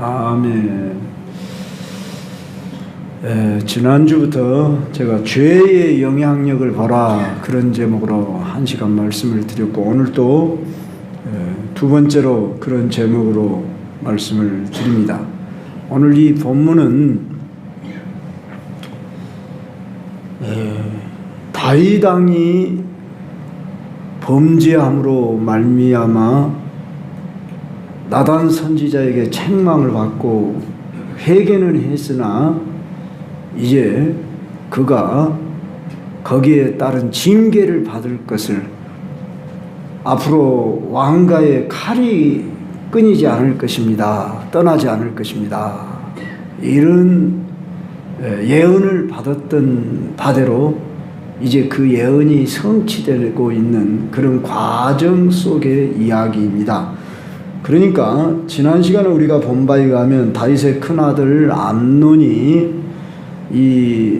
아멘. 지난주부터 제가 죄의 영향력을 보라 그런 제목으로 1시간 말씀을 드렸고, 오늘 또 두 번째로 그런 제목으로 말씀을 드립니다. 오늘 이 본문은 다윗 왕이 범죄함으로 말미암아 나단 선지자에게 책망을 받고 회개는 했으나 이제 그가 거기에 따른 징계를 받을 것을, 앞으로 왕가의 칼이 끊이지 않을 것입니다. 떠나지 않을 것입니다. 이런 예언을 받았던 바대로 이제 그 예언이 성취되고 있는 그런 과정 속의 이야기입니다. 그러니까 지난 시간에 우리가 본 바에 의하면 다윗의 큰아들 암논이 이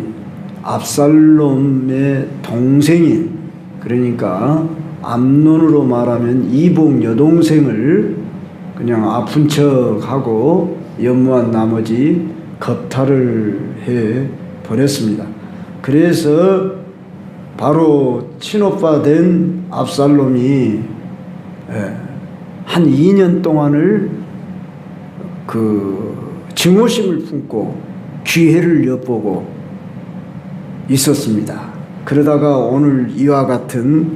압살롬의 동생인, 그러니까 암논으로 말하면 이복 여동생을 그냥 아픈 척하고 연모한 나머지 겁탈을 해 버렸습니다. 그래서 바로 친오빠 된 압살롬이 한 2년 동안을 그 증오심을 품고 기회를 엿보고 있었습니다. 그러다가 오늘 이와 같은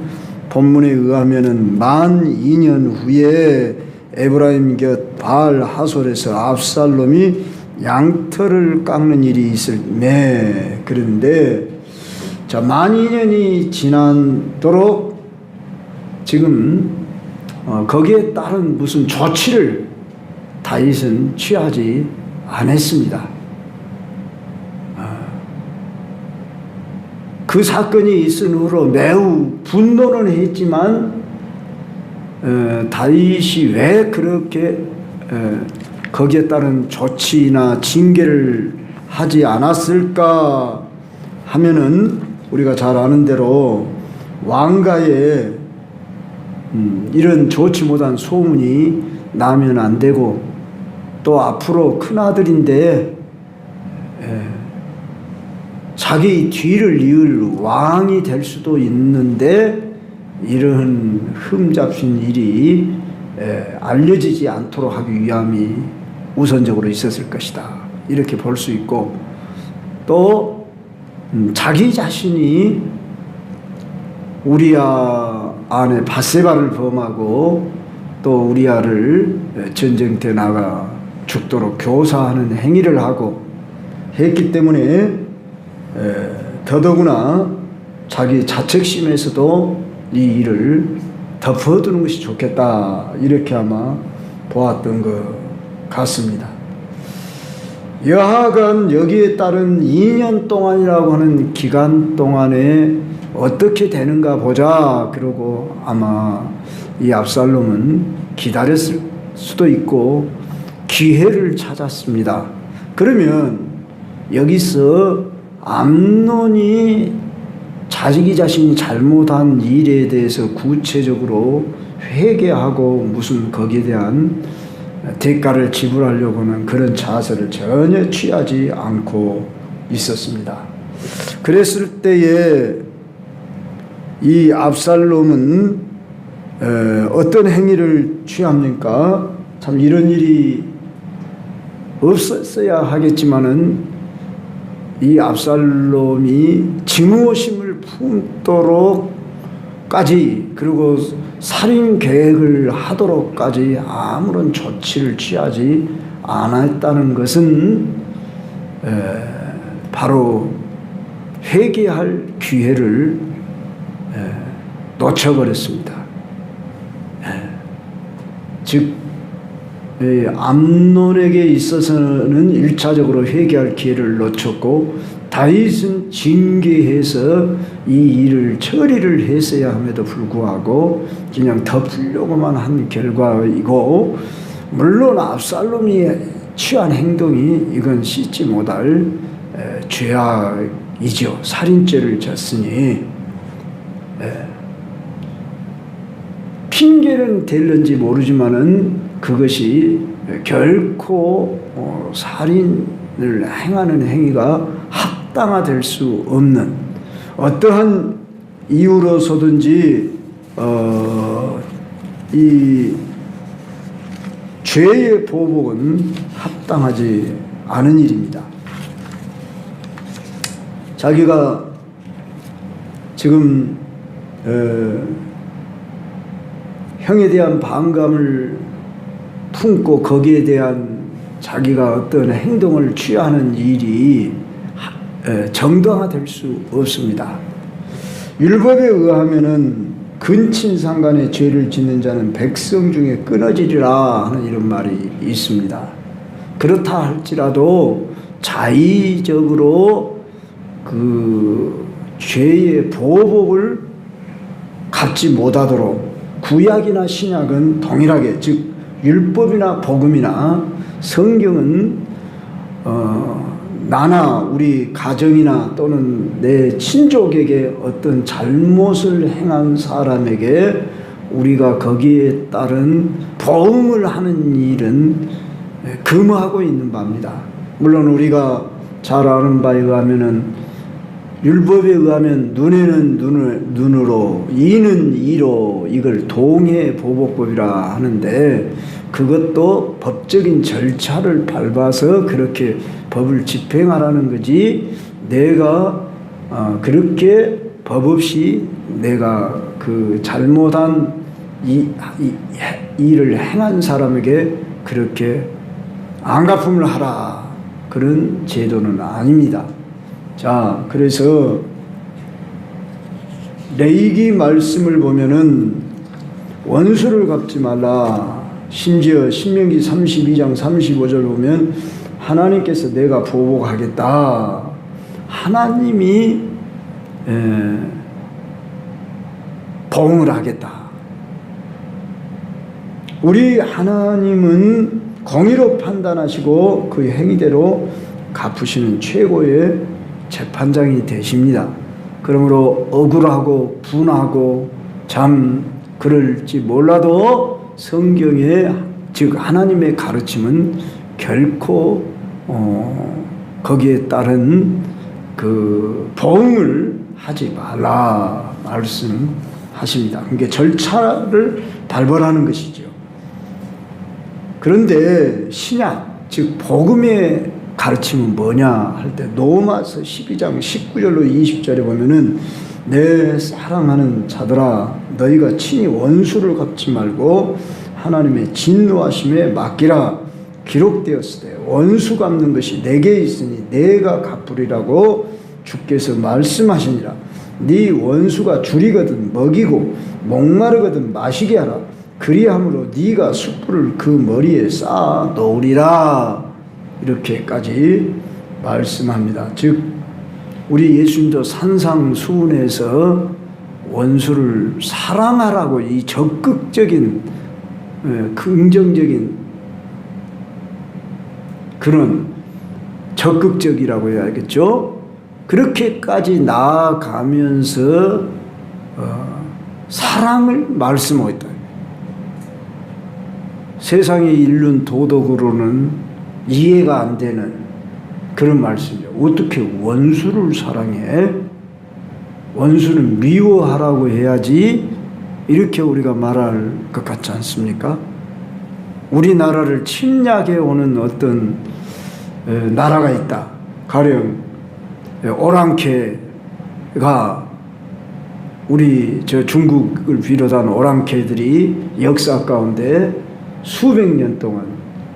본문에 의하면은 만 2년 후에 에브라임 곁 바알 하솔에서 압살롬이 양털을 깎는 일이 있을 그런데 자, 만 2년이 지나도록 지금 거기에 따른 무슨 조치를 다윗은 취하지 않았습니다. 그 사건이 있은 후로 매우 분노는 했지만 다윗이 왜 그렇게 거기에 따른 조치나 징계를 하지 않았을까 하면은, 우리가 잘 아는 대로 왕가에 이런 좋지 못한 소문이 나면 안 되고, 또 앞으로 큰아들인데 자기 뒤를 이을 왕이 될 수도 있는데 이런 흠잡힌 일이 알려지지 않도록 하기 위함이 우선적으로 있었을 것이다, 이렇게 볼 수 있고, 또 자기 자신이 우리아 아내 밧세바를 범하고 또 우리아를 전쟁터에 나가 죽도록 교사하는 행위를 하고 했기 때문에 더더구나 자기 자책심에서도 이 일을 덮어두는 것이 좋겠다, 이렇게 아마 보았던 것 같습니다. 여하간 여기에 따른 2년 동안이라고 하는 기간 동안에 어떻게 되는가 보자, 그러고 아마 이 압살롬은 기다렸을 수도 있고 기회를 찾았습니다. 그러면 여기서 암논이 자기 자신이 잘못한 일에 대해서 구체적으로 회개하고 무슨 거기에 대한 대가를 지불하려고 하는 그런 자세를 전혀 취하지 않고 있었습니다. 그랬을 때에 이 압살롬은 어떤 행위를 취합니까? 참 이런 일이 없었어야 하겠지만은 이 압살롬이 증오심을 품도록까지, 그리고 살인 계획을 하도록까지 아무런 조치를 취하지 않았다는 것은 바로 회개할 기회를 놓쳐버렸습니다. 즉 암논에게 있어서는 1차적으로 회개할 기회를 놓쳤고, 다윗은 징계해서 이 일을 처리를 했어야 함에도 불구하고 그냥 덮으려고만 한 결과이고, 물론 압살롬이 취한 행동이 이건 씻지 못할 죄악이죠. 살인죄를 졌으니 핑계는 될는지 모르지만은 그것이 결코 살인을 행하는 행위가 합당화될 수 없는, 어떠한 이유로서든지 이 죄의 보복은 합당하지 않은 일입니다. 자기가 지금 형에 대한 반감을 품고 거기에 대한 자기가 어떤 행동을 취하는 일이 정당화될 수 없습니다. 율법에 의하면은 근친상간의 죄를 짓는 자는 백성 중에 끊어지리라 하는 이런 말이 있습니다. 그렇다 할지라도 자의적으로 그 죄의 보복을 갚지 못하도록 구약이나 신약은 동일하게, 즉 율법이나 복음이나 성경은 나나 우리 가정이나 또는 내 친족에게 어떤 잘못을 행한 사람에게 우리가 거기에 따른 보응을 하는 일은 금하고 있는 바입니다. 물론 우리가 잘 아는 바에 의하면은 율법에 의하면 눈에는 눈으로 이는 이로 이걸 동해 보복법이라 하는데, 그것도 법적인 절차를 밟아서 그렇게 법을 집행하라는 거지, 내가 그렇게 법 없이 내가 그 잘못한 일을 행한 사람에게 그렇게 안갚음을 하라, 그런 제도는 아닙니다. 자, 그래서 레위기 말씀을 보면은 원수를 갚지 말라. 심지어 신명기 32장 35절 보면 하나님께서 내가 보복하겠다. 하나님이 보응을 하겠다. 우리 하나님은 공의로 판단하시고 그 행위대로 갚으시는 최고의 재판장이 되십니다. 그러므로 억울하고 분하고 참 그럴지 몰라도 성경의, 즉 하나님의 가르침은 결코 거기에 따른 그 보응을 하지 말라 말씀하십니다. 그러니까 절차를 밟으라는 것이죠. 그런데 신약, 즉 복음의 가르침은 뭐냐 할 때 로마서 12장 19절로 20절에 보면은 내 사랑하는 자들아 너희가 친히 원수를 갚지 말고 하나님의 진노하심에 맡기라. 기록되었으되 원수 갚는 것이 내게 있으니 내가 갚으리라고 주께서 말씀하시니라. 네 원수가 줄이거든 먹이고 목마르거든 마시게 하라. 그리함으로 네가 숯불을 그 머리에 쌓아 놓으리라. 이렇게까지 말씀합니다. 즉 우리 예수님도 산상수훈에서 원수를 사랑하라고 이 적극적인 긍정적인 그런 적극적이라고 해야겠죠. 그렇게까지 나아가면서 사랑을 말씀하고 있다. 세상에 이른 도덕으로는 이해가 안 되는 그런 말씀이죠. 어떻게 원수를 사랑해? 원수는 미워하라고 해야지 이렇게 우리가 말할 것 같지 않습니까? 우리나라를 침략해 오는 어떤 나라가 있다. 가령 오랑캐가 우리 저 중국을 비롯한 오랑캐들이 역사 가운데 수백 년 동안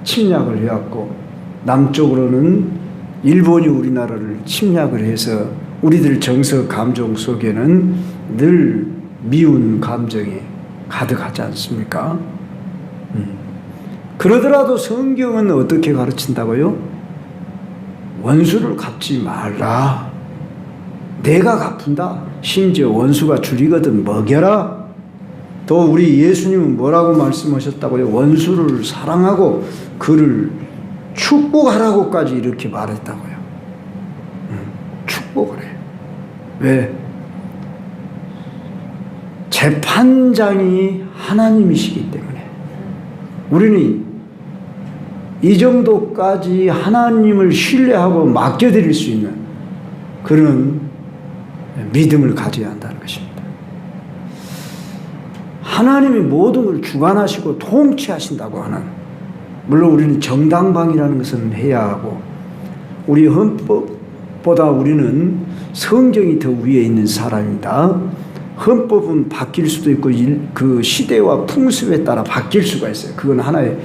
침략을 해왔고 남쪽으로는 일본이 우리나라를 침략을 해서 우리들 정서 감정 속에는 늘 미운 감정이 가득하지 않습니까? 그러더라도 성경은 어떻게 가르친다고요? 원수를 갚지 말라. 내가 갚은다. 심지어 원수가 줄이거든 먹여라. 또 우리 예수님은 뭐라고 말씀하셨다고요? 원수를 사랑하고 그를 축복하라고까지 이렇게 말했다고요. 축복을 해요. 왜? 재판장이 하나님이시기 때문에. 우리는 이 정도까지 하나님을 신뢰하고 맡겨드릴 수 있는 그런 믿음을 가져야 한다는 것입니다. 하나님이 모든 걸 주관하시고 통치하신다고 하는, 물론 우리는 정당방위라는 것은 해야 하고, 우리 헌법보다 우리는 성경이 더 위에 있는 사람입니다. 헌법은 바뀔 수도 있고 그 시대와 풍습에 따라 바뀔 수가 있어요. 그건 하나의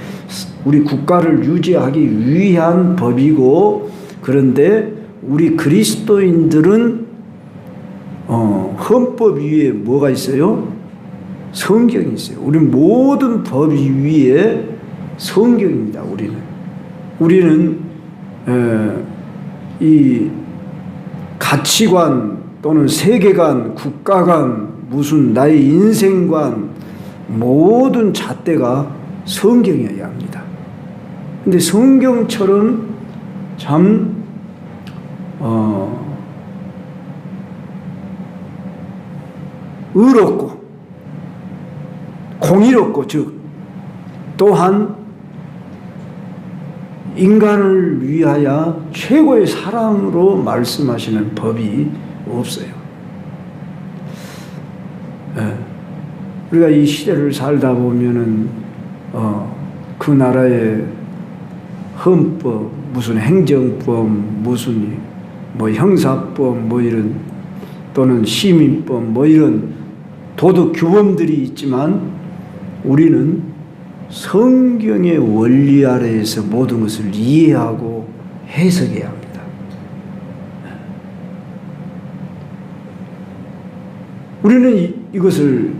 우리 국가를 유지하기 위한 법이고, 그런데 우리 그리스도인들은 헌법 위에 뭐가 있어요? 성경이 있어요. 우리 모든 법 위에 성경입니다. 우리는 이 가치관 또는 세계관, 국가관, 무슨 나의 인생관, 모든 잣대가 성경이어야 합니다. 근데 성경처럼 참 의롭고 공의롭고, 즉 또한 인간을 위하여 최고의 사랑으로 말씀하시는 법이 없어요. 우리가 이 시대를 살다 보면은 그 나라의 헌법, 무슨 행정법, 무슨 뭐 형사법, 뭐 이런, 또는 시민법, 뭐 이런 도덕 규범들이 있지만, 우리는 성경의 원리 아래에서 모든 것을 이해하고 해석해야 합니다. 우리는 이것을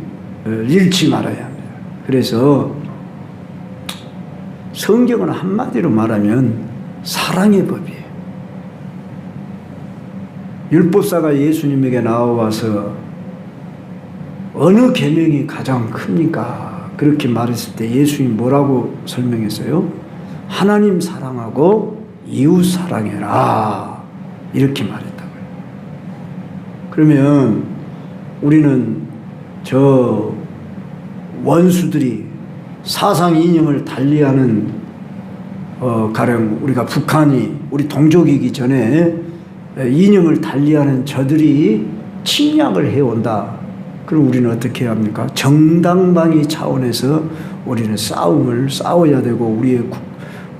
잃지 말아야 합니다. 그래서 성경은 한마디로 말하면 사랑의 법이에요. 율법사가 예수님에게 나와서 어느 계명이 가장 큽니까? 그렇게 말했을 때 예수님이 뭐라고 설명했어요? 하나님 사랑하고 이웃 사랑해라, 이렇게 말했다고요. 그러면 우리는 저 원수들이 사상 이념을 달리하는 가령 우리가 북한이 우리 동족이기 전에 이념을 달리하는 저들이 침략을 해온다. 그럼 우리는 어떻게 해야 합니까? 정당방위 차원에서 우리는 싸워야 되고, 우리의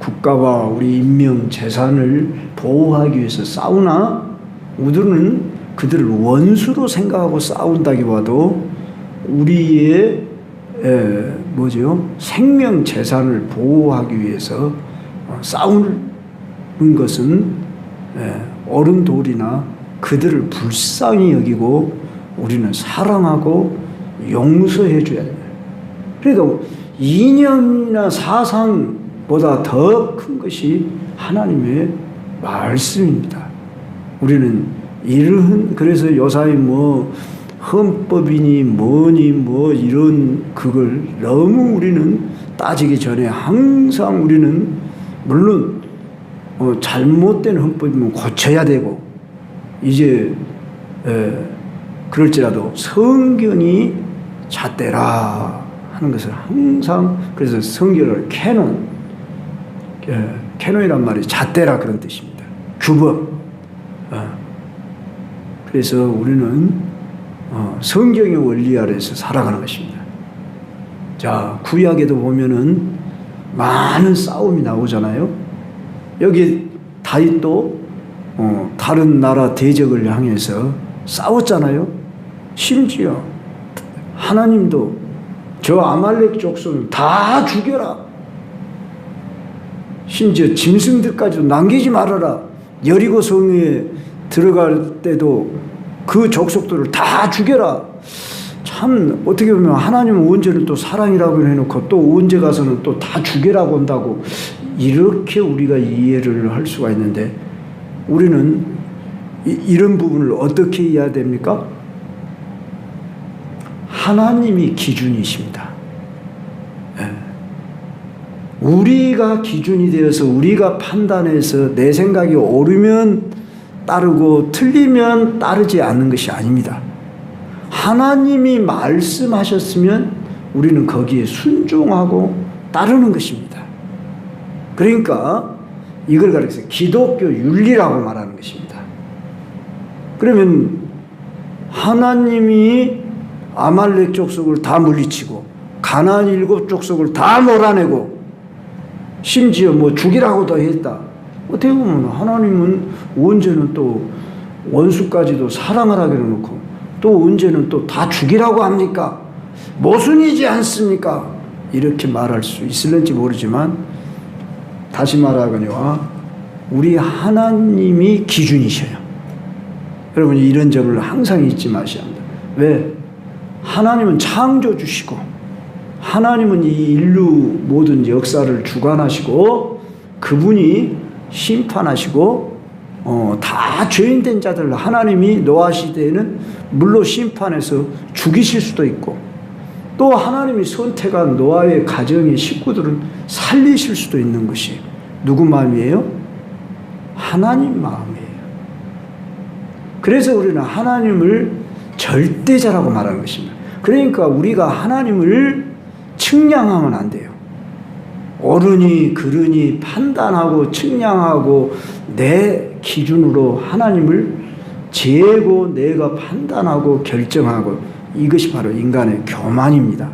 국가와 우리 인명 재산을 보호하기 위해서 싸우나, 우리는 그들을 원수로 생각하고 싸운다기보다도 우리의 생명 재산을 보호하기 위해서 싸우는 것은 어른돌이나 그들을 불쌍히 여기고 우리는 사랑하고 용서해 줘야 돼요. 그러니까 이념이나 사상보다 더 큰 것이 하나님의 말씀입니다. 우리는 그래서 요사이 헌법이니 뭐니 이런 그걸 너무 우리는 따지기 전에 항상 우리는, 물론 잘못된 헌법이면 고쳐야 되고, 이제 그럴지라도 성경이 잣대라 하는 것을 항상, 그래서 성경을 캐논이란 말이 잣대라 그런 뜻입니다. 규범. 그래서 우리는 성경의 원리 아래에서 살아가는 것입니다. 자, 구약에도 보면은 많은 싸움이 나오잖아요. 여기 다윗도 다른 나라 대적을 향해서 싸웠잖아요. 심지어 하나님도 저 아말렉 족속을 다 죽여라, 심지어 짐승들까지도 남기지 말아라, 여리고 성에 들어갈 때도 그 족속들을 다 죽여라. 참 어떻게 보면 하나님은 언제는 또 사랑이라고 해놓고 또 언제 가서는 또 다 죽여라고 한다고, 이렇게 우리가 이해를 할 수가 있는데, 우리는 이런 부분을 어떻게 이해해야 됩니까? 하나님이 기준이십니다. 우리가 기준이 되어서 우리가 판단해서 내 생각이 옳으면 따르고 틀리면 따르지 않는 것이 아닙니다. 하나님이 말씀하셨으면 우리는 거기에 순종하고 따르는 것입니다. 그러니까 이걸 가리켜서 기독교 윤리라고 말하는 것입니다. 그러면 하나님이 아말렉 족속을 다 물리치고 가나안 7 족속을 다 몰아내고 심지어 뭐 죽이라고도 했다. 어떻게 보면 하나님은 언제는 또 원수까지도 사랑하라 그래놓고 또 언제는 또 다 죽이라고 합니까? 모순이지 않습니까? 이렇게 말할 수 있을는지 모르지만 다시 말하거니와 우리 하나님이 기준이셔요. 여러분 이런 점을 항상 잊지 마셔야 합니다. 왜? 하나님은 창조주시고 하나님은 이 인류 모든 역사를 주관하시고 그분이 심판하시고 다 죄인된 자들 하나님이 노아 시대에는 물로 심판해서 죽이실 수도 있고 또 하나님이 선택한 노아의 가정의 식구들은 살리실 수도 있는 것이 누구 마음이에요? 하나님 마음이에요. 그래서 우리는 하나님을 절대자라고 말하는 것입니다. 그러니까 우리가 하나님을 측량하면 안 돼요. 옳으니 그르니 판단하고 측량하고 내 기준으로 하나님을 재고 내가 판단하고 결정하고 이것이 바로 인간의 교만입니다.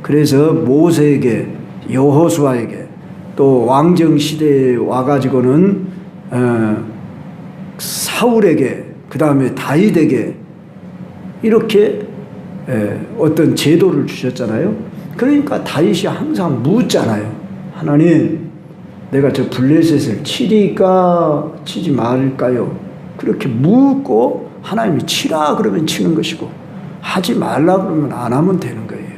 그래서 모세에게 여호수아에게 또 왕정 시대에 와가지고는 사울에게 그 다음에 다윗에게 이렇게 어떤 제도를 주셨잖아요. 그러니까 다윗이 항상 묻잖아요. 하나님 내가 저 블레셋을 치리까 치지 말까요? 그렇게 묻고 하나님이 치라 그러면 치는 것이고 하지 말라 그러면 안 하면 되는 거예요.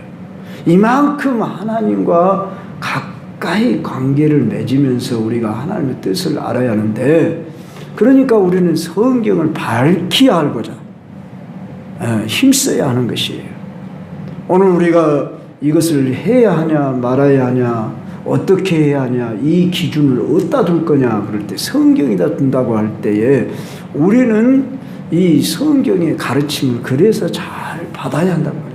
이만큼 하나님과 가까이 관계를 맺으면서 우리가 하나님의 뜻을 알아야 하는데 그러니까 우리는 성경을 밝히 알고자 힘써야 하는 것이에요. 오늘 우리가 이것을 해야 하냐 말아야 하냐 어떻게 해야 하냐 이 기준을 어디다 둘 거냐 그럴 때 성경에다 둔다고 할 때에 우리는 이 성경의 가르침을 그래서 잘 받아야 한다고 합니다.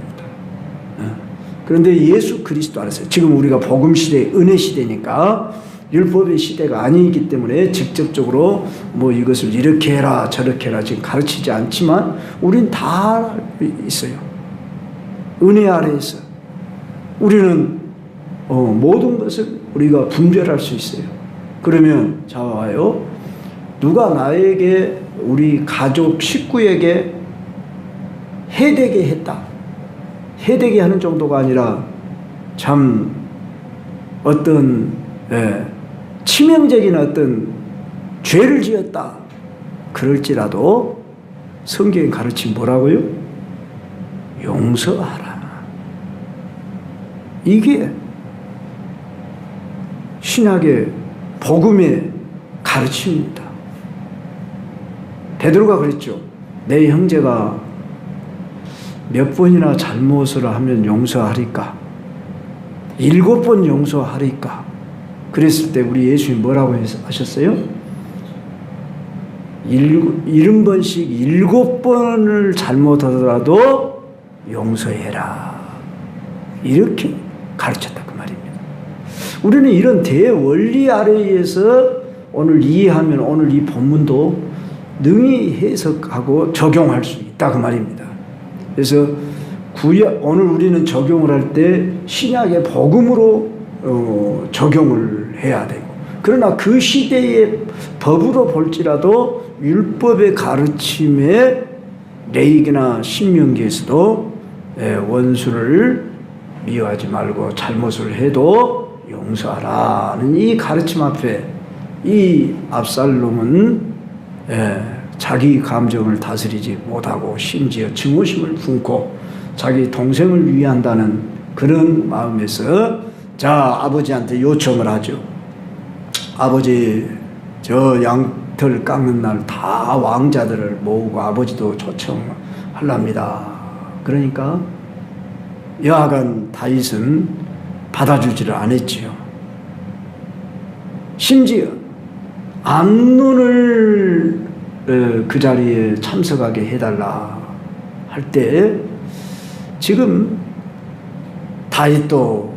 그런데 예수 그리스도 안에서 지금 우리가 복음 시대 은혜 시대니까 율법의 시대가 아니기 때문에 직접적으로 뭐 이것을 이렇게 해라 저렇게 해라 지금 가르치지 않지만 우린 다 있어요. 은혜 아래에서 우리는 모든 것을 우리가 분별할 수 있어요. 그러면 자 와요. 누가 나에게 우리 가족 식구에게 해되게 했다. 해되게 하는 정도가 아니라 참 어떤 치명적인 어떤 죄를 지었다. 그럴지라도 성경이 가르친 뭐라고요? 용서하라. 이게 신약의 복음의 가르침입니다. 베드로가 그랬죠. 내 형제가 몇 번이나 잘못을 하면 용서하리까? 7번 용서하리까? 그랬을 때 우리 예수님이 뭐라고 하셨어요? 70번씩 7번을 잘못하더라도 용서해라. 이렇게 가르쳤다 그 말입니다. 우리는 이런 대원리 아래에서 오늘 이해하면 오늘 이 본문도 능히 해석하고 적용할 수 있다 그 말입니다. 그래서 오늘 우리는 적용을 할 때 신약의 복음으로 적용을 해야 되고 그러나 그 시대의 법으로 볼지라도 율법의 가르침에 레위기나 신명기에서도 원수를 미워하지 말고 잘못을 해도 용서하라는 이 가르침 앞에 이 압살롬은 자기 감정을 다스리지 못하고 심지어 증오심을 품고 자기 동생을 위한다는 그런 마음에서 자 아버지한테 요청을 하죠. 아버지 저 양털 깎는 날 다 왕자들을 모으고 아버지도 초청하랍니다. 그러니까 여하간 다윗은 받아주지를 않았지요. 심지어 암논을 그 자리에 참석하게 해달라 할 때 지금 다윗도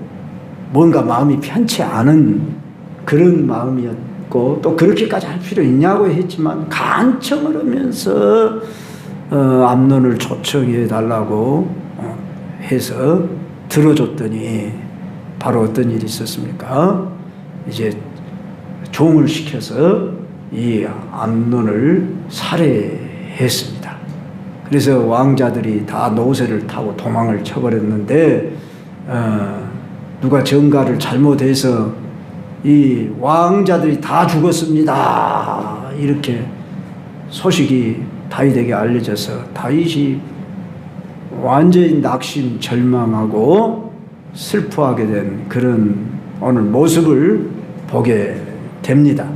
뭔가 마음이 편치 않은 그런 마음이었고, 또 그렇게까지 할 필요 있냐고 했지만 간청을 하면서 암논을 초청해 달라고 해서 들어줬더니 바로 어떤 일이 있었습니까? 이제 종을 시켜서 이 암논을 살해했습니다. 그래서 왕자들이 다 노새를 타고 도망을 쳐버렸는데 누가 전가를 잘못해서 이 왕자들이 다 죽었습니다. 이렇게 소식이 다윗에게 알려져서 다윗이 완전히 낙심, 절망하고 슬퍼하게 된 그런 오늘 모습을 보게 됩니다.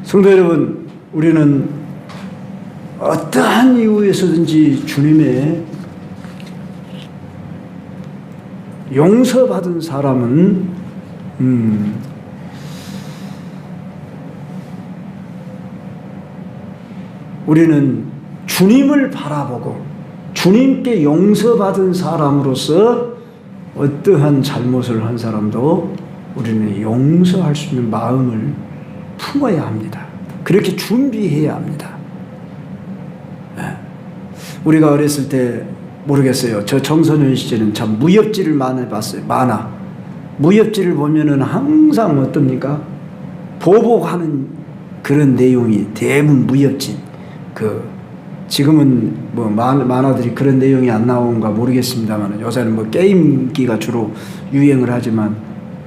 성도 여러분, 우리는 어떠한 이유에서든지 주님의 용서받은 사람은 우리는 주님을 바라보고 주님께 용서받은 사람으로서 어떠한 잘못을 한 사람도 우리는 용서할 수 있는 마음을 품어야 합니다. 그렇게 준비해야 합니다. 우리가 어렸을 때 모르겠어요. 저 청소년 시절은 참 무협지를 많이 봤어요. 만화. 무협지를 보면은 항상 어떻습니까? 보복하는 그런 내용이 대부분 무협지. 지금은 뭐 만화들이 그런 내용이 안 나온가 모르겠습니다만 요새는 뭐 게임기가 주로 유행을 하지만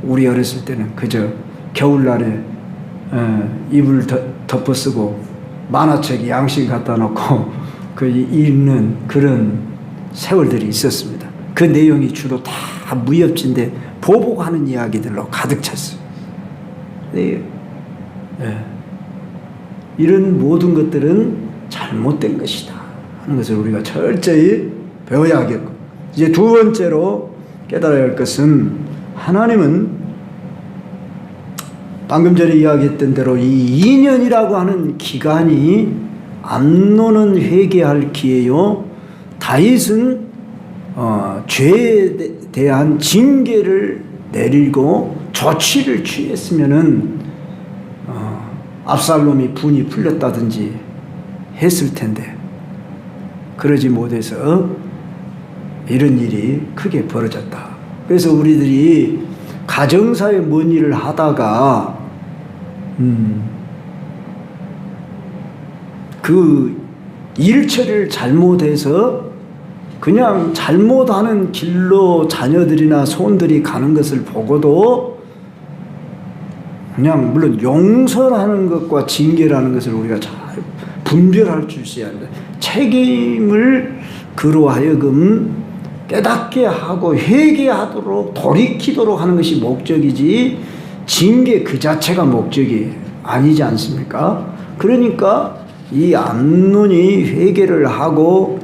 우리 어렸을 때는 그저 겨울날에 이불 덮어쓰고 만화책 양식 갖다 놓고 읽는 그런 세월들이 있었습니다. 그 내용이 주로 다 무협지인데 보복하는 이야기들로 가득 찼어요. 이런 모든 것들은 잘못된 것이다 하는 것을 우리가 철저히 배워야 하겠고, 이제 두 번째로 깨달아야 할 것은 하나님은 방금 전에 이야기했던 대로 이 2년이라고 하는 기간이 암논은 회개할 기회요, 다윗은 죄에 대한 징계를 내리고 조치를 취했으면은 압살롬이 분이 풀렸다든지 했을 텐데 그러지 못해서 이런 일이 크게 벌어졌다. 그래서 우리들이 가정사에 뭔 일을 하다가 그 일 처리를 잘못해서 그냥 잘못하는 길로 자녀들이나 손들이 가는 것을 보고도 그냥 물론 용서라는 것과 징계라는 것을 우리가 잘 분별할 줄 있어야 합니다. 책임을 그로 하여금 깨닫게 하고 회개하도록 돌이키도록 하는 것이 목적이지 징계 그 자체가 목적이 아니지 않습니까? 그러니까 이 암논이 회개를 하고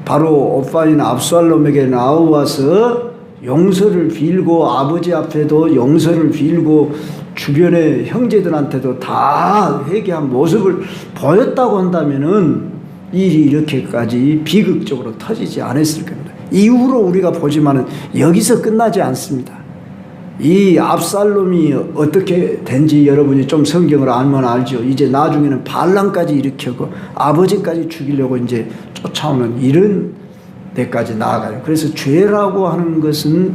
바로 오빠인 압살롬에게 나와서 용서를 빌고 아버지 앞에도 용서를 빌고 주변의 형제들한테도 다 회개한 모습을 보였다고 한다면은 일이 이렇게까지 비극적으로 터지지 않았을 겁니다. 이후로 우리가 보지만은 여기서 끝나지 않습니다. 이 압살롬이 어떻게 된지 여러분이 좀 성경을 알면 알죠. 이제 나중에는 반란까지 일으키고 아버지까지 죽이려고 이제 쫓아오는 이런 데까지 나아가요. 그래서 죄라고 하는 것은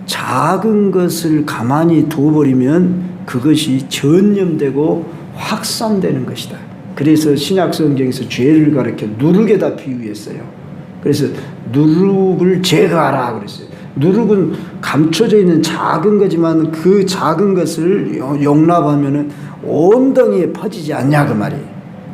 작은 것을 가만히 둬버리면 그것이 전염되고 확산되는 것이다. 그래서 신약 성경에서 죄를 가리켜 누룩에다 비유했어요. 그래서 누룩을 제거하라 그랬어요. 누룩은 감춰져 있는 작은 거지만 그 작은 것을 용납하면은 온 덩이에 퍼지지 않냐 그 말이에요.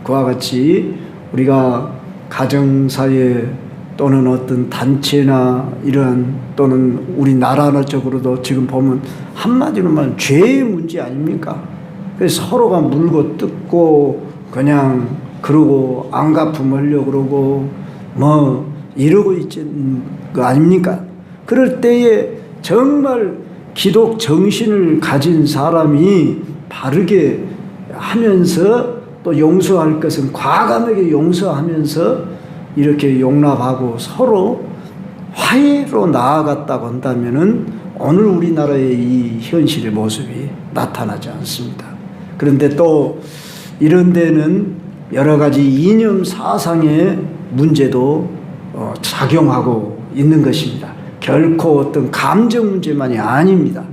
그와 같이 우리가 가정사회 또는 어떤 단체나 이러한 또는 우리나라적으로도 지금 보면 한마디로 말하면 죄의 문제 아닙니까? 그래서 서로가 물고 뜯고 그냥 그러고 안 갚으려고 그러고 뭐 이러고 있는 거 아닙니까? 그럴 때에 정말 기독 정신을 가진 사람이 바르게 하면서 또 용서할 것은 과감하게 용서하면서 이렇게 용납하고 서로 화해로 나아갔다고 한다면은 오늘 우리나라의 이 현실의 모습이 나타나지 않습니다. 그런데 또 이런 데는 여러 가지 이념 사상의 문제도 작용하고 있는 것입니다. 결코 어떤 감정 문제만이 아닙니다.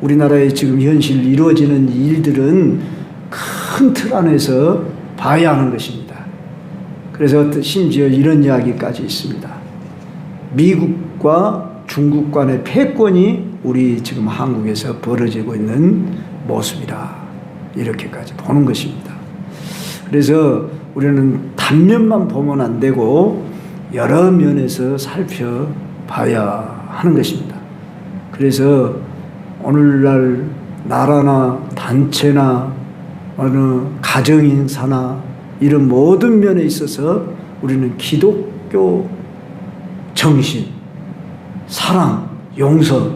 우리나라의 지금 현실 이루어지는 일들은 큰 틀 안에서 봐야 하는 것입니다. 그래서 심지어 이런 이야기까지 있습니다. 미국과 중국 간의 패권이 우리 지금 한국에서 벌어지고 있는 모습이라 이렇게까지 보는 것입니다. 그래서 우리는 단면만 보면 안 되고 여러 면에서 살펴봐야 하는 것입니다. 그래서 오늘날 나라나 단체나 어느 가정인사나 이런 모든 면에 있어서 우리는 기독교 정신, 사랑, 용서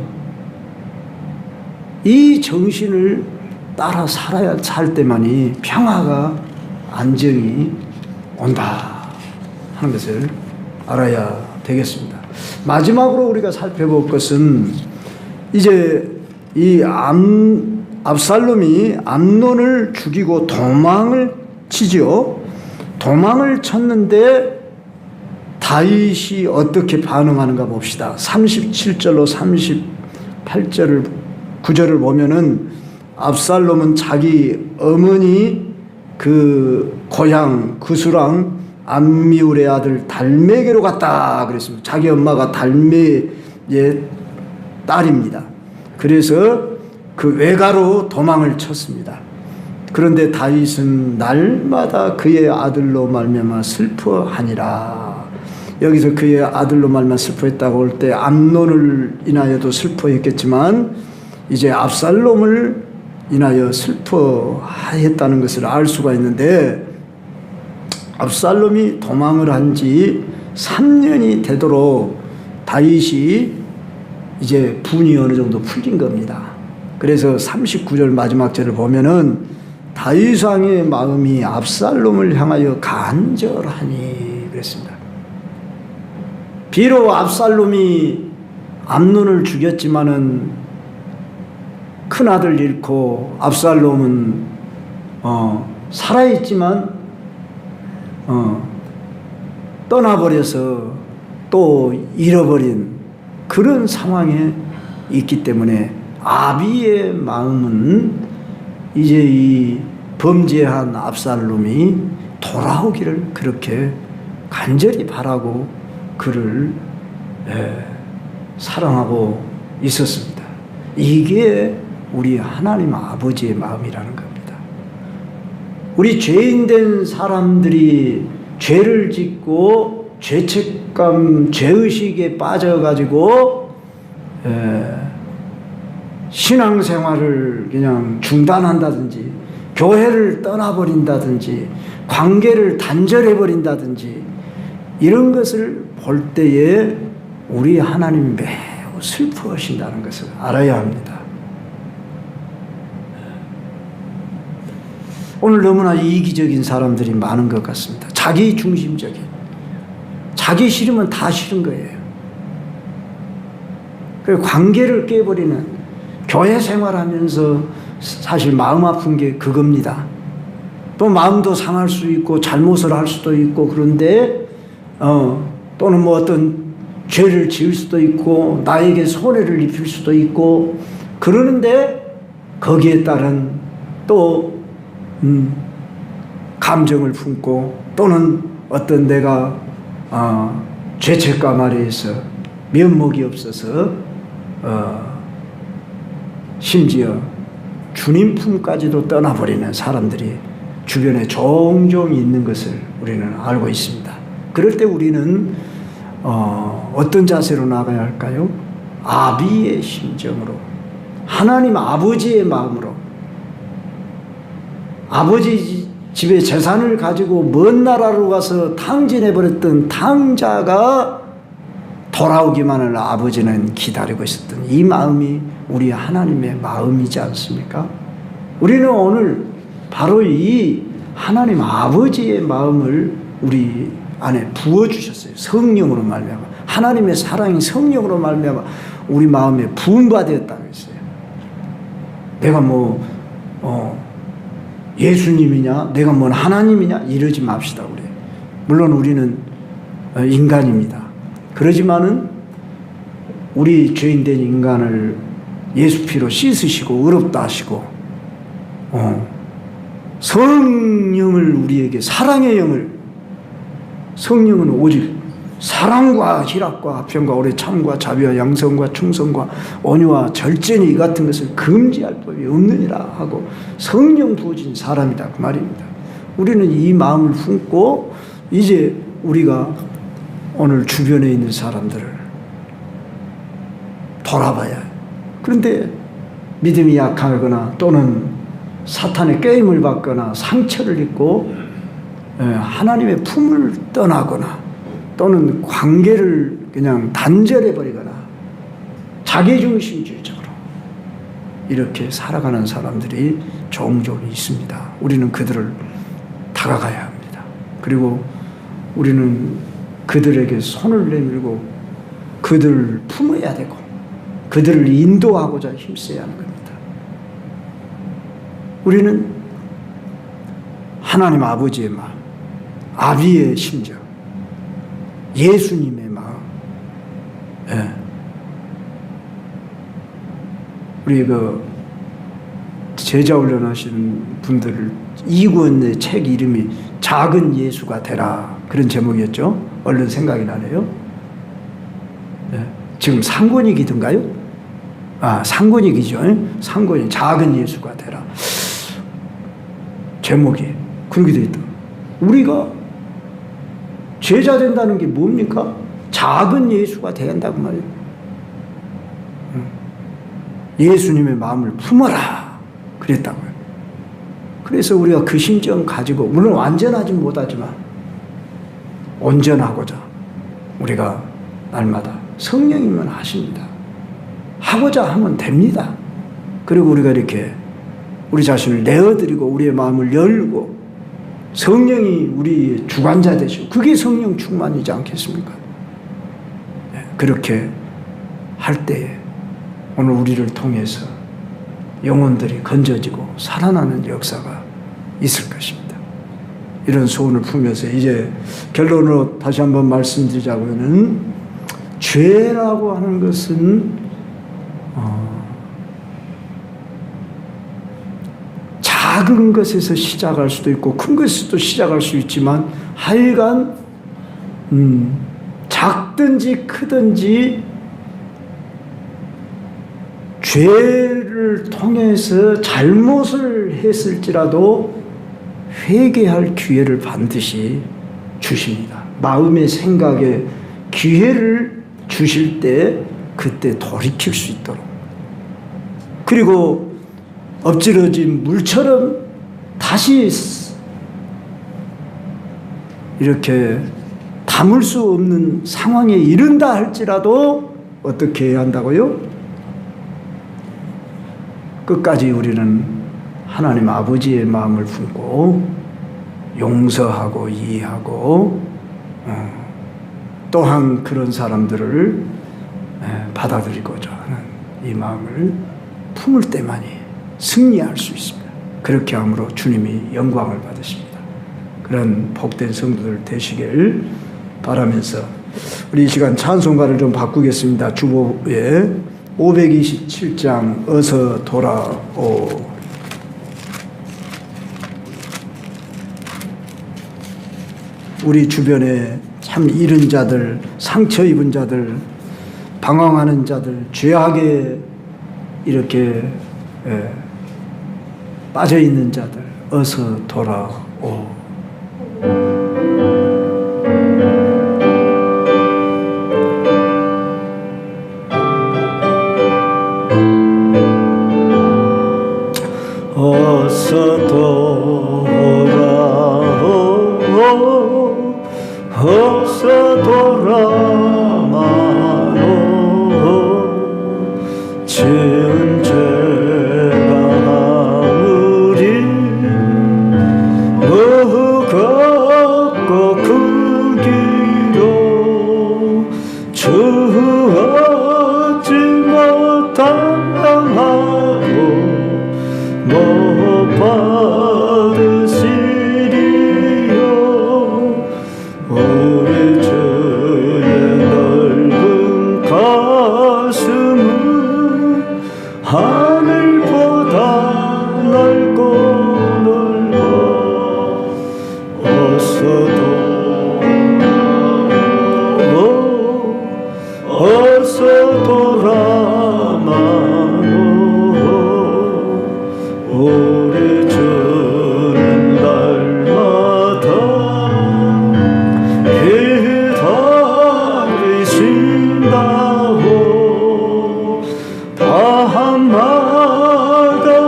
이 정신을 따라 살 때만이 평화가 안정이 온다 하는 것을 알아야 되겠습니다. 마지막으로 우리가 살펴볼 것은 이제 이 압살롬이 암논을 죽이고 도망을 치지요. 도망을 쳤는데 다윗이 어떻게 반응하는가 봅시다. 37절로 38절을 9절을 보면은 압살롬은 자기 어머니 그 고향 그수랑 암미울의 아들 달메게로 갔다 그랬습니다. 자기 엄마가 달메의 딸입니다. 그래서 그 외가로 도망을 쳤습니다. 그런데 다윗은 날마다 그의 아들로 말미암아 슬퍼하니라. 여기서 그의 아들로 말미암아 슬퍼했다고 할 때 암논을 인하여도 슬퍼했겠지만 이제 압살롬을 인하여 슬퍼했다는 것을 알 수가 있는데, 압살롬이 도망을 한 지 3년이 되도록 다윗이 이제 분이 어느 정도 풀린 겁니다. 그래서 39절 마지막 절을 보면은 다윗 왕의 마음이 압살롬을 향하여 간절하니 그랬습니다. 비록 압살롬이 암논을 죽였지만은 큰 아들 잃고 압살롬은 살아있지만 떠나버려서 또 잃어버린 그런 상황에 있기 때문에 아비의 마음은 이제 이 범죄한 압살롬이 돌아오기를 그렇게 간절히 바라고 그를 사랑하고 있었습니다. 이게 우리 하나님 아버지의 마음이라는 겁니다. 우리 죄인된 사람들이 죄를 짓고 죄책감, 죄의식에 빠져가지고 신앙생활을 그냥 중단한다든지 교회를 떠나버린다든지 관계를 단절해버린다든지 이런 것을 볼 때에 우리 하나님이 매우 슬퍼하신다는 것을 알아야 합니다. 오늘 너무나 이기적인 사람들이 많은 것 같습니다. 자기 중심적인, 자기 싫으면 다 싫은 거예요. 그리고 관계를 깨버리는, 교회 생활하면서 사실 마음 아픈 게 그겁니다. 또 마음도 상할 수 있고 잘못을 할 수도 있고, 그런데 또는 뭐 어떤 죄를 지을 수도 있고 나에게 손해를 입힐 수도 있고 그러는데 거기에 따른 또 감정을 품고 또는 어떤 내가 죄책감 아래에서 면목이 없어서 심지어 주님 품까지도 떠나버리는 사람들이 주변에 종종 있는 것을 우리는 알고 있습니다. 그럴 때 우리는 어떤 자세로 나가야 할까요? 아비의 심정으로, 하나님 아버지의 마음으로, 아버지 집에 재산을 가지고 먼 나라로 가서 탕진해버렸던 탕자가 돌아오기만을 아버지는 기다리고 있었던 이 마음이 우리 하나님의 마음이지 않습니까? 우리는 오늘 바로 이 하나님 아버지의 마음을 우리 안에 부어주셨어요. 성령으로 말미암아 하나님의 사랑이 성령으로 말미암아 우리 마음에 부은 바 되었다고 했어요. 내가 뭐 예수님이냐, 내가 뭔 하나님이냐 이러지 맙시다. 우리 물론 우리는 인간입니다. 그러지만은 우리 죄인된 인간을 예수 피로 씻으시고 의롭다 하시고 성령을 우리에게, 사랑의 영을, 성령은 오직 사랑과 희락과 합평과 오래 참과 자비와 양성과 충성과 온유와 절제니 이 같은 것을 금지할 법이 없느니라 하고 성령 부어진 사람이다 그 말입니다. 우리는 이 마음을 품고 이제 우리가 오늘 주변에 있는 사람들을 돌아봐야 해요. 그런데 믿음이 약하거나 또는 사탄의 게임을 받거나 상처를 입고 하나님의 품을 떠나거나 또는 관계를 그냥 단절해버리거나 자기중심주의적으로 이렇게 살아가는 사람들이 종종 있습니다. 우리는 그들을 다가가야 합니다. 그리고 우리는 그들에게 손을 내밀고 그들을 품어야 되고 그들을 인도하고자 힘써야 하는 겁니다. 우리는 하나님 아버지의 마음, 아비의 심정, 예수님의 마음, 우리 그 제자 훈련하시는 분들 이구원의 책 이름이 작은 예수가 되라 그런 제목이었죠. 얼른 생각이 나네요. 지금 상권이기든가요? 상권이기죠. 상권이 작은 예수가 되라. 제목이 그렇게 되어 있다. 우리가 제자 된다는 게 뭡니까? 작은 예수가 돼야 한다고 말이에요. 예수님의 마음을 품어라 그랬다고요. 그래서 우리가 그 심정 가지고 물론 완전하지 못하지만 온전하고자 우리가 날마다 성령이면 하십니다. 하고자 하면 됩니다. 그리고 우리가 이렇게 우리 자신을 내어드리고 우리의 마음을 열고 성령이 우리의 주관자 되시고 그게 성령 충만이지 않겠습니까? 그렇게 할 때에 오늘 우리를 통해서 영혼들이 건져지고 살아나는 역사가 있을 것입니다. 이런 소원을 품면서 이제 결론으로 다시 한번 말씀드리자면은 죄라고 하는 것은 작은 것에서 시작할 수도 있고 큰 것에서도 시작할 수 있지만 하여간 작든지 크든지 죄를 통해서 잘못을 했을지라도 회개할 기회를 반드시 주십니다. 마음의 생각에 기회를 주실 때 그때 돌이킬 수 있도록 그리고 엎질러진 물처럼 다시 이렇게 담을 수 없는 상황에 이른다 할지라도 어떻게 해야 한다고요? 끝까지 우리는 하나님 아버지의 마음을 품고 용서하고 이해하고 또한 그런 사람들을 받아들이고자 하는 이 마음을 품을 때만이 승리할 수 있습니다. 그렇게 함으로 주님이 영광을 받으십니다. 그런 복된 성도들 되시길 바라면서 우리 이 시간 찬송가를 좀 바꾸겠습니다. 주보에 527장 어서 돌아오. 우리 주변에 참 잃은 자들, 상처 입은 자들, 방황하는 자들, 죄악에 이렇게 빠져 있는 자들 어서 돌아오. 어서 돌아오, 어서 돌아마노. 지은 죄가 아무리 무겁 어서 돌아마오 우리 주는 날마다 기다리신다오 밤마다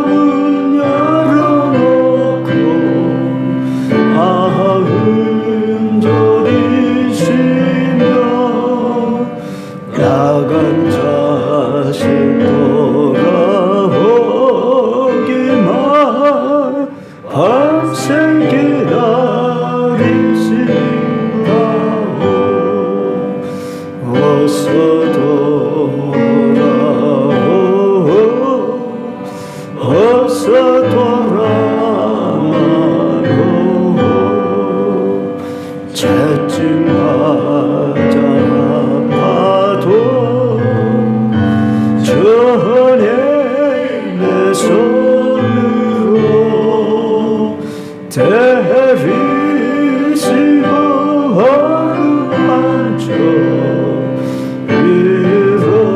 문 열어놓고 마음 졸이시며 야간 자식 돌아오기만 밤새 기다리신다오 어서 돌아오 어서 돌아마오 채찍맞아 아파도 전에 내 손으로 데리시고 어루만져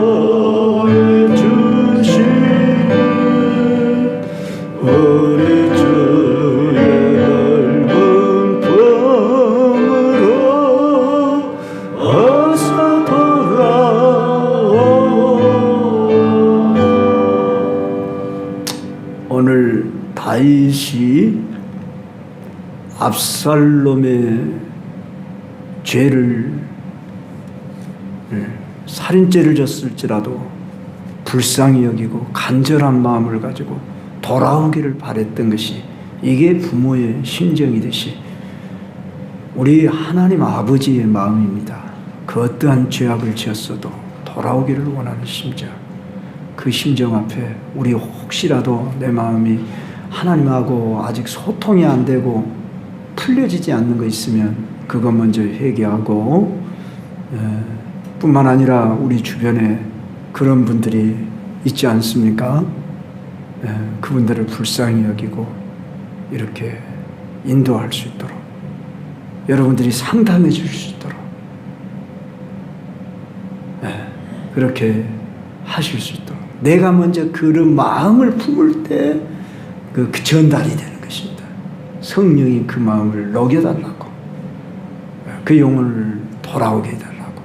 위로해 주시는 우리 주의 넓은 품으로 어서 돌아오. 오늘 다윗이 압살롬의 죄를 살인죄를 졌을지라도 불쌍히 여기고 간절한 마음을 가지고 돌아오기를 바랬던 것이 이게 부모의 심정이듯이 우리 하나님 아버지의 마음입니다. 그 어떠한 죄악을 지었어도 돌아오기를 원하는 심정. 그 심정 앞에 우리 혹시라도 내 마음이 하나님하고 아직 소통이 안 되고 풀려지지 않는 거 있으면 그거 먼저 회개하고 뿐만 아니라 우리 주변에 그런 분들이 있지 않습니까? 그분들을 불쌍히 여기고 이렇게 인도할 수 있도록 여러분들이 상담해 줄 수 있도록 그렇게 하실 수 있도록 내가 먼저 그런 마음을 품을 때 그 전달이 되는 것입니다. 성령이 그 마음을 녹여달라고 그 영혼을 돌아오게 해달라고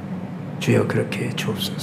주여 그렇게 해 주옵소서.